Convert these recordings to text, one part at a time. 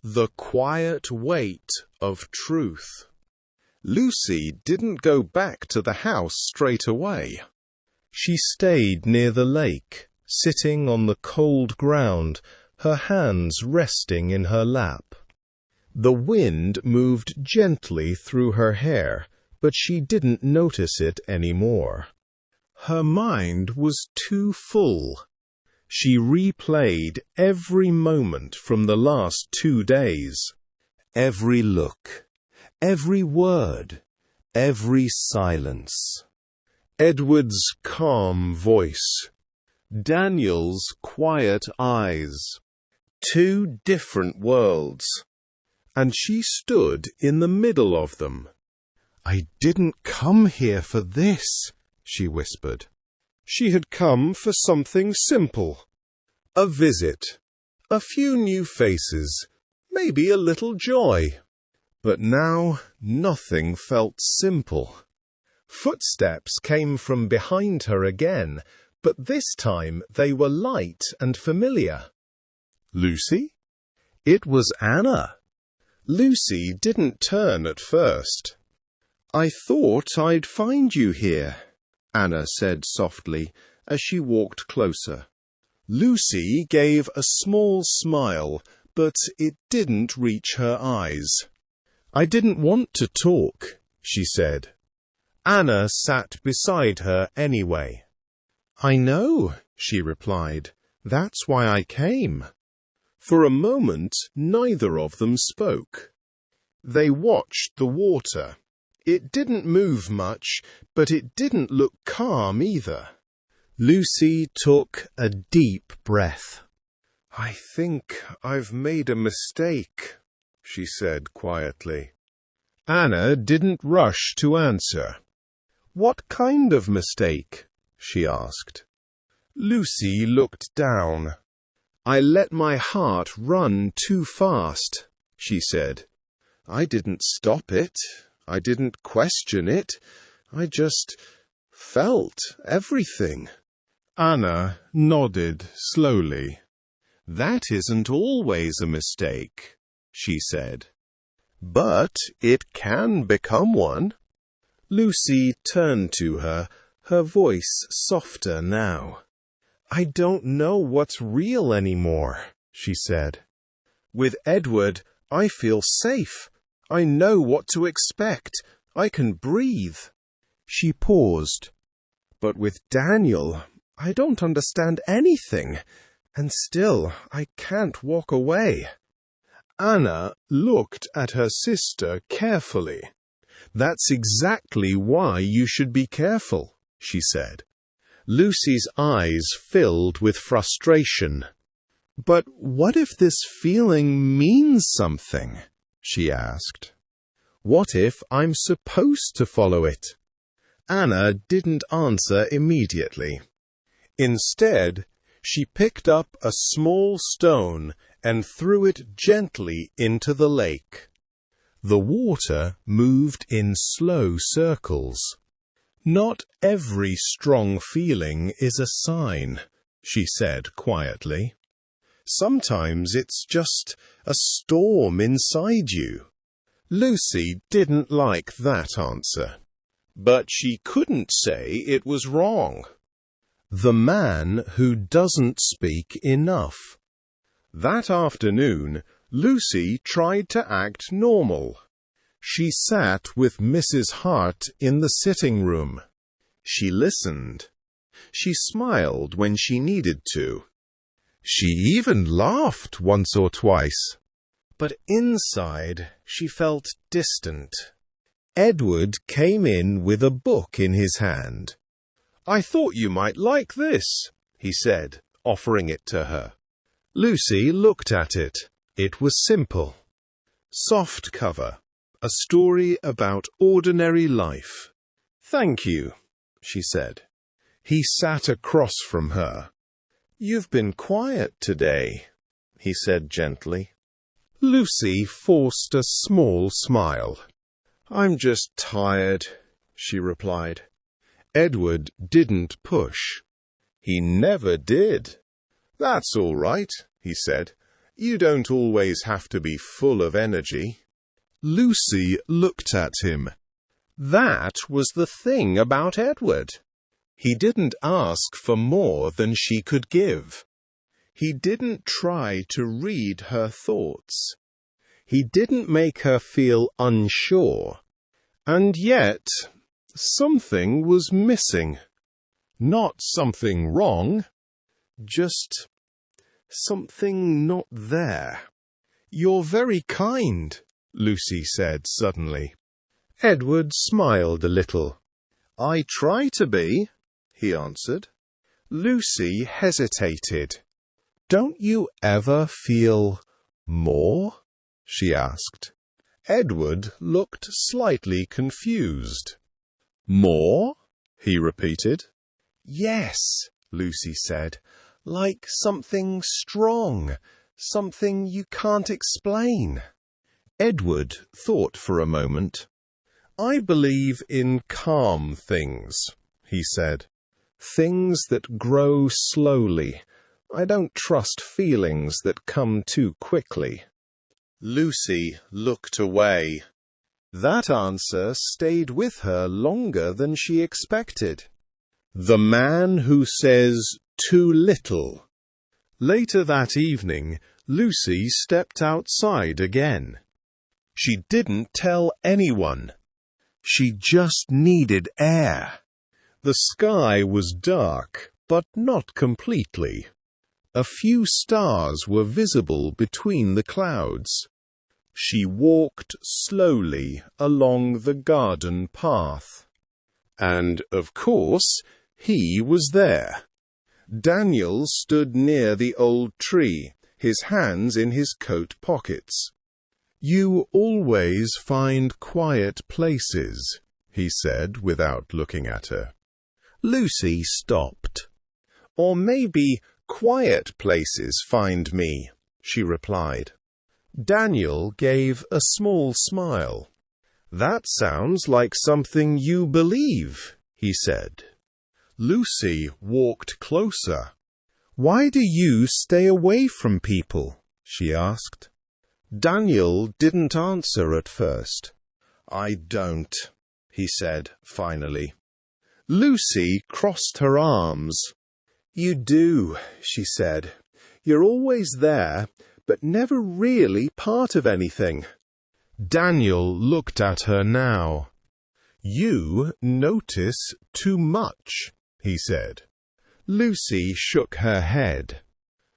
The quiet weight of truth. Lucy didn't go back to the house straight away. She stayed near the lake, sitting on the cold ground, her hands resting in her lap. The wind moved gently through her hair, but she didn't notice it anymore. Her mind was too full. She replayed every moment from the last 2 days. Every look, every word, every silence. Edward's calm voice. Daniel's quiet eyes. 2 different worlds. And she stood in the middle of them. "I didn't come here for this," she whispered. She had come for something simple. A visit, a few new faces, maybe a little joy. But now nothing felt simple. Footsteps came from behind her again, but this time they were light and familiar. Lucy? It was Anna. Lucy didn't turn at first. "I thought I'd find you here," Anna said softly as she walked closer. Lucy gave a small smile, but it didn't reach her eyes. "I didn't want to talk," she said. Anna sat beside her anyway. "I know," she replied. "That's why I came." For a moment, neither of them spoke. They watched the water. It didn't move much, but it didn't look calm either. Lucy took a deep breath. "I think I've made a mistake," she said quietly. Anna didn't rush to answer. "What kind of mistake?" she asked. Lucy looked down. "I let my heart run too fast," she said. "I didn't stop it. I didn't question it. I just felt everything." Anna nodded slowly. "That isn't always a mistake," she said. "But it can become one." Lucy turned to her, her voice softer now. "I don't know what's real anymore," she said. "With Edward, I feel safe. I know what to expect. I can breathe." She paused. "But with Daniel, I don't understand anything, and still I can't walk away." Anna looked at her sister carefully. "That's exactly why you should be careful," she said. Lucy's eyes filled with frustration. "But what if this feeling means something?" she asked. "What if I'm supposed to follow it?" Anna didn't answer immediately. Instead, she picked up a small stone and threw it gently into the lake. The water moved in slow circles. "Not every strong feeling is a sign," she said quietly. "Sometimes it's just a storm inside you." Lucy didn't like that answer, but she couldn't say it was wrong. The man who doesn't speak enough. That afternoon, Lucy tried to act normal. She sat with Mrs. Hart in the sitting room. She listened. She smiled when she needed to. She even laughed once or twice. But inside, she felt distant. Edward came in with a book in his hand. "I thought you might like this," he said, offering it to her. Lucy looked at it. It was simple. Soft cover. A story about ordinary life. "Thank you," she said. He sat across from her. "You've been quiet today," he said gently. Lucy forced a small smile. "I'm just tired," she replied. Edward didn't push. He never did. "That's all right," he said. You don't always have to be full of energy. Lucy looked at him. That was the thing about Edward. He didn't ask for more than she could give. He didn't try to read her thoughts. He didn't make her feel unsure. And yet, something was missing. Not something wrong, just something not there. "You're very kind," Lucy said suddenly. Edward smiled a little. "I try to be," he answered. Lucy hesitated. "Don't you ever feel more?" she asked. Edward looked slightly confused. "More?" he repeated. "Yes," Lucy said, "like something strong, something you can't explain." Edward thought for a moment. "I believe in calm things," he said. "Things that grow slowly. I don't trust feelings that come too quickly." Lucy looked away. That answer stayed with her longer than she expected. The man who says too little. Later that evening, Lucy stepped outside again. She didn't tell anyone. She just needed air. The sky was dark, but not completely. A few stars were visible between the clouds. She walked slowly along the garden path. And, of course, he was there. Daniel stood near the old tree, his hands in his coat pockets. "You always find quiet places," he said without looking at her. Lucy stopped. "Or maybe quiet places find me," she replied. Daniel gave a small smile. "That sounds like something you believe," he said. Lucy walked closer. "Why do you stay away from people?" she asked. Daniel didn't answer at first. "I don't," he said finally. Lucy crossed her arms. "You do," she said. "You're always there, but never really part of anything." Daniel looked at her now. "You notice too much," he said. Lucy shook her head.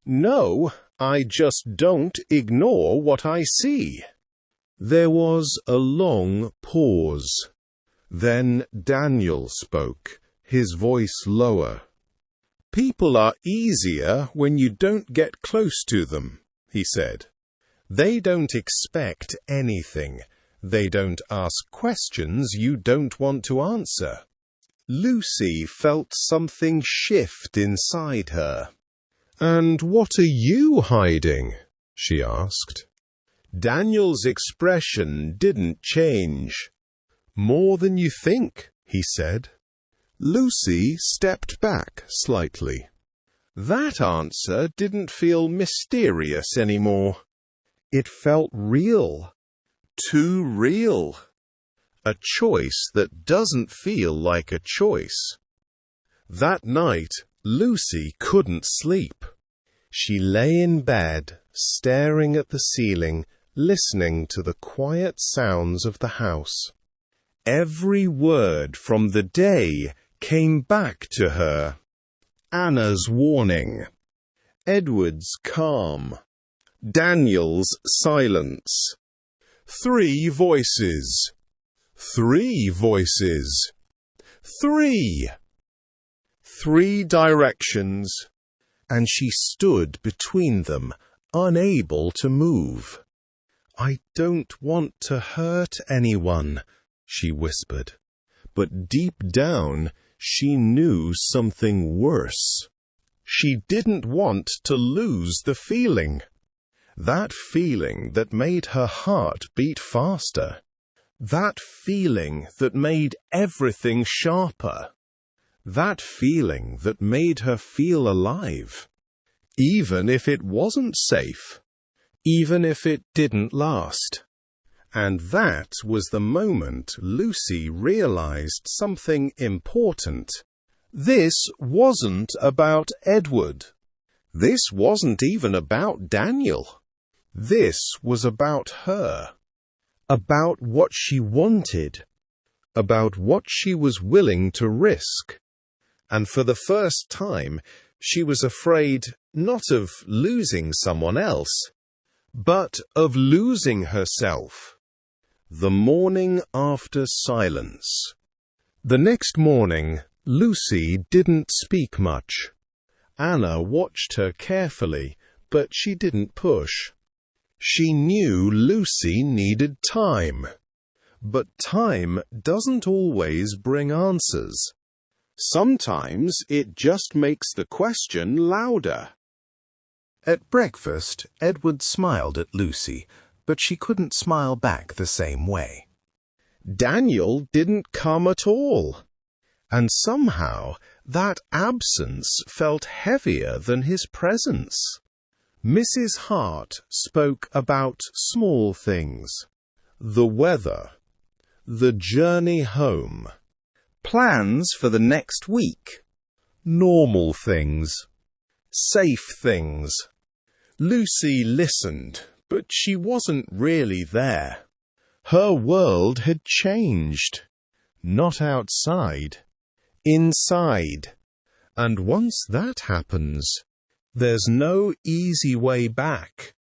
"No, I just don't ignore what I see." There was a long pause. Then Daniel spoke, his voice lower. "People are easier when you don't get close to them," he said. "They don't expect anything. They don't ask questions you don't want to answer." Lucy felt something shift inside her. "And what are you hiding?" she asked. Daniel's expression didn't change. "More than you think," he said. Lucy stepped back slightly. That answer didn't feel mysterious anymore. It felt real. Too real. A choice that doesn't feel like a choice. That night, Lucy couldn't sleep. She lay in bed, staring at the ceiling, listening to the quiet sounds of the house. Every word from the day came back to her. Anna's warning. Edward's calm. Daniel's silence. 3 voices. 3 voices. 3. 3 directions. And she stood between them, unable to move. "I don't want to hurt anyone," she whispered. But deep down, she knew something worse. She didn't want to lose the feeling. That feeling that made her heart beat faster. That feeling that made everything sharper. That feeling that made her feel alive. Even if it wasn't safe. even if it didn't last. And that was the moment Lucy realized something important. This wasn't about Edward. This wasn't even about Daniel. This was about her. About what she wanted. About what she was willing to risk. And for the first time, she was afraid not of losing someone else, but of losing herself. The morning after silence. The next morning, Lucy didn't speak much. Anna watched her carefully, but she didn't push. She knew Lucy needed time. But time doesn't always bring answers. Sometimes it just makes the question louder. At breakfast, Edward smiled at Lucy, but she couldn't smile back the same way. Daniel didn't come at all. And somehow that absence felt heavier than his presence. Mrs. Hart spoke about small things. The weather. The journey home. Plans for the next week. Normal things. Safe things. Lucy listened, but she wasn't really there. Her world had changed. Not outside. Inside. And once that happens, there's no easy way back.